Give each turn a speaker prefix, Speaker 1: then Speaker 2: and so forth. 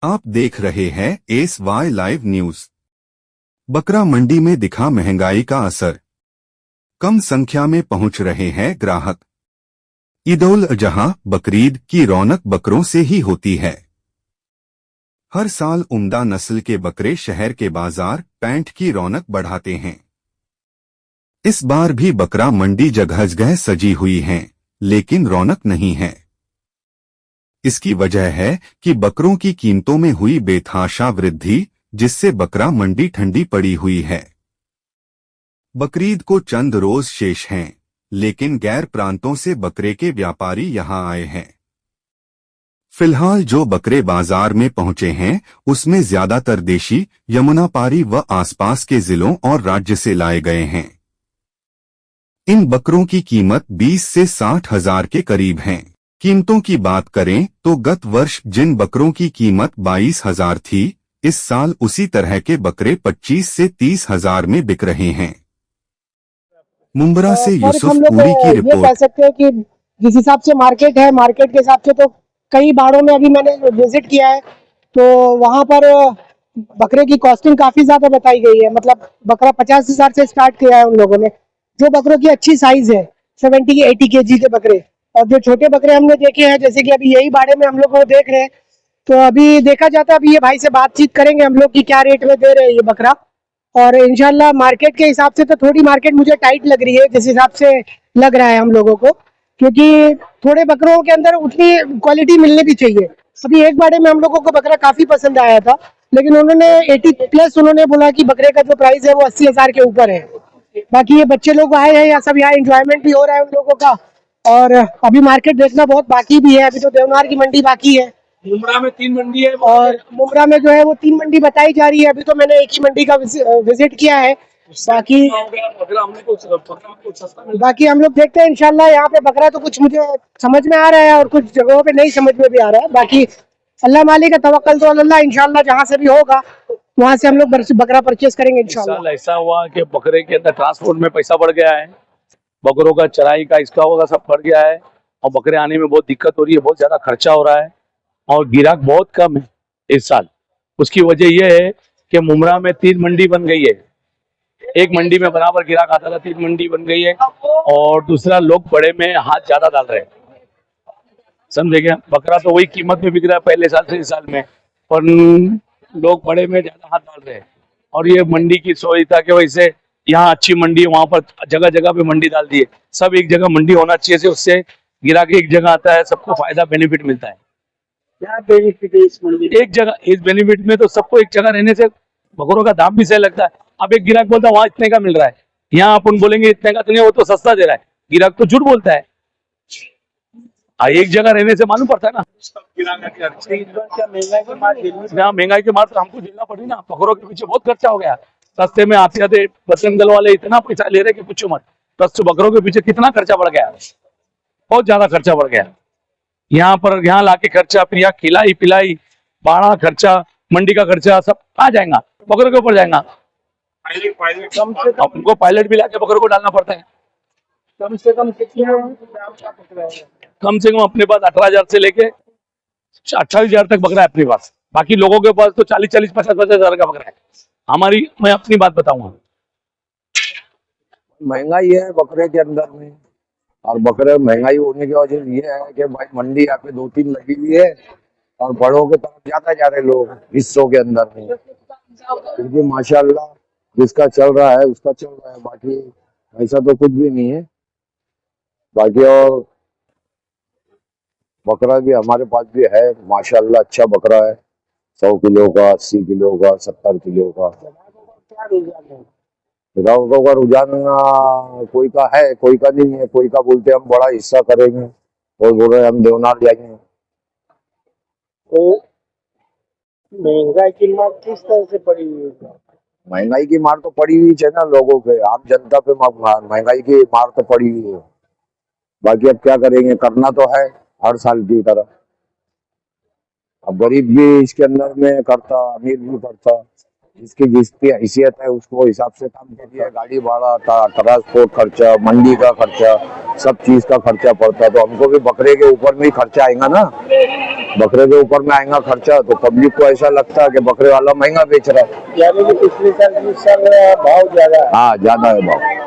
Speaker 1: आप देख रहे हैं एस वाई लाइव न्यूज। बकरा मंडी में दिखा महंगाई का असर, कम संख्या में पहुंच रहे हैं ग्राहक। ईद-उल अजहा बकरीद की रौनक बकरों से ही होती है। हर साल उम्दा नस्ल के बकरे शहर के बाजार पैंट की रौनक बढ़ाते हैं। इस बार भी बकरा मंडी जगह सजी हुई है, लेकिन रौनक नहीं है। इसकी वजह है कि बकरों की कीमतों में हुई बेतहाशा वृद्धि, जिससे बकरा मंडी ठंडी पड़ी हुई है। बकरीद को चंद रोज शेष हैं, लेकिन गैर प्रांतों से बकरे के व्यापारी यहां आए हैं। फिलहाल जो बकरे बाजार में पहुंचे हैं, उसमें ज्यादातर देशी, यमुनापारी व आसपास के जिलों और राज्य से लाए गए हैं। इन बकरों की कीमत 20 से 60 हजार के करीब है। कीमतों की बात करें तो गत वर्ष जिन बकरों की कीमत 22 हजार थी, इस साल उसी तरह के बकरे 25 से 30 हजार में बिक रहे हैं। मुंब्रा से यूसुफ पूरी की रिपोर्ट।
Speaker 2: ये कह सकते हैं कि जिस हिसाब से मार्केट है, मार्केट के हिसाब से तो कई बाड़ों में अभी मैंने विजिट किया है, तो वहां पर बकरे की कॉस्टिंग काफी ज्यादा बताई गई है। मतलब बकरा 50 हजार से स्टार्ट किया है उन लोगों ने। जो बकरों की अच्छी साइज है 70 80 केजी के बकरे, और जो छोटे बकरे हमने देखे हैं, जैसे कि अभी यही बाड़े में हम लोग वो देख रहे हैं, तो अभी देखा जाता है। अभी ये भाई से बातचीत करेंगे हम लोग कि क्या रेट में दे रहे हैं ये बकरा। और इंशाल्लाह मार्केट के हिसाब से तो थोड़ी मार्केट मुझे टाइट लग रही है, जिस हिसाब से लग रहा है हम लोगों को, क्योंकि थोड़े बकरों के अंदर उतनी क्वालिटी मिलनी भी चाहिए। अभी एक बाड़े में हम लोगों को बकरा काफी पसंद आया था, लेकिन उन्होंने 80 प्लस उन्होंने बोला कि बकरे का जो प्राइस है वो 80 हजार के ऊपर है। बाकी ये बच्चे लोग आए हैं, या सब यहाँ एंजॉयमेंट भी हो रहा है उन लोगों का। और अभी मार्केट देखना बहुत बाकी भी है। अभी तो देवनार की मंडी बाकी है,
Speaker 3: मुंब्रा में 3 मंडी है,
Speaker 2: और मुंब्रा में जो है वो 3 मंडी बताई जा रही है। अभी तो मैंने एक ही मंडी का विजिट किया है। बाकी हम लोग देखते हैं इंशाल्लाह। यहाँ पे बकरा तो कुछ मुझे समझ में आ रहा है और कुछ जगहों पे नहीं समझ में भी आ रहा है। बाकी अल्लाह मालिक का तवक्कल तो अल्लाह, इंशाल्लाह जहाँ से भी होगा वहाँ से हम लोग बकरा परचेज करेंगे इंशाल्लाह।
Speaker 3: ऐसा हुआ कि बकरे के अंदर ट्रांसपोर्ट में पैसा बढ़ गया है, बकरों का चराई का इसका होगा सब बढ़ गया है, और बकरे आने में बहुत दिक्कत हो रही है, बहुत ज्यादा खर्चा हो रहा है, और गिराक बहुत कम है इस साल। उसकी वजह यह है कि मुंब्रा में 3 मंडी बन गई है। एक मंडी में बराबर गिराक आता था, 3 मंडी बन गई है। और दूसरा, लोग बड़े में हाथ ज्यादा डाल रहे हैं, समझे क्या। बकरा तो वही कीमत में बिक रहा है पहले साल से इस साल में, पर लोग बड़े में ज्यादा हाथ डाल रहे हैं। और ये मंडी की सोचता कि वैसे यहाँ अच्छी मंडी है, वहां पर जगह जगह पे मंडी डाल दी है। सब एक जगह मंडी होना चाहिए, उससे गिराक एक जगह आता है, सबको फायदा बेनिफिट मिलता है।
Speaker 2: क्या बेनिफिट है इस मंडी?
Speaker 3: एक जगह, इस बेनिफिट में तो सबको एक जगह रहने से बकरों का दाम भी सही लगता है। अब एक गिराक बोलता है वहां इतने का मिल रहा है, यहाँ अपन बोलेंगे इतने का तो नहीं, वो तो सस्ता दे रहा है। गिराक तो झूठ बोलता है। एक जगह रहने से मालूम पड़ता है ना। महंगाई के मार तो हमको झेलना पड़ी ना। बकरों के पीछे बहुत खर्चा हो गया। सस्ते में आते आते बजरंग दल वाले इतना पैसा ले रहे कि पूछो मत। तो बकरों के पीछे कितना खर्चा बढ़ गया, बहुत ज्यादा खर्चा बढ़ गया। यहाँ पर यहाँ लाके खर्चा, फिर यहाँ खिलाई पिलाई, बाड़ा खर्चा, मंडी का खर्चा, सब कहाँ जाएगा, बकरों के ऊपर जाएगा। हमको पायलट भी लाके बकरों को डालना पड़ता है।
Speaker 2: कम से कम कितने?
Speaker 3: कम से कम अपने पास 18,000 से लेके 28,000 तक बकरा है अपने पास। बाकी लोगों के पास तो 40-40, 50-50 हजार का बकरा है। हमारी, मैं अपनी बात बताऊंगा,
Speaker 4: महंगाई है बकरे के अंदर में। और बकरे महंगाई होने की वजह ये है कि भाई मंडी यहाँ पे 2-3 लगी हुई है, और बड़ों के तरफ ज्यादा जा रहे लोग हिस्सों के अंदर में, क्योंकि माशाल्लाह जिसका चल रहा है उसका चल रहा है। बाकी ऐसा तो कुछ भी नहीं है। बाकी और बकरा भी हमारे पास भी है माशाल्लाह, अच्छा बकरा है। 100 किलो का, 80 किलो का, 70 किलो का। ग्राहकों का रुझान कोई का है, कोई का नहीं है। कोई का बोलते हम बड़ा हिस्सा करेंगे, और बोल रहे हम देवनार जाएंगे।
Speaker 2: तो महंगाई की मार किस तरह से पड़ी हुई है?
Speaker 4: महंगाई की मार तो पड़ी हुई है ना लोगों पे, आम जनता पे महंगाई की मार तो पड़ी हुई है। बाकी अब क्या करेंगे, करना तो है हर साल की तरह। अब गरीब भी इसके अंदर में करता, अमीर भी करता, जिसकी जिसकी हैसियत है उसको हिसाब से काम कीजिए। गाड़ी भाड़ा, ट्रांसपोर्ट खर्चा, मंडी का खर्चा, सब चीज का खर्चा पड़ता, तो हमको भी बकरे के ऊपर में ही खर्चा आएगा ना। बकरे के ऊपर में आएगा खर्चा, तो पब्लिक को ऐसा लगता है कि बकरे वाला महंगा बेच रहा है।
Speaker 2: यानी कि पिछले साल इस साल भाव ज्यादा है।
Speaker 4: हाँ, ज्यादा है भाव।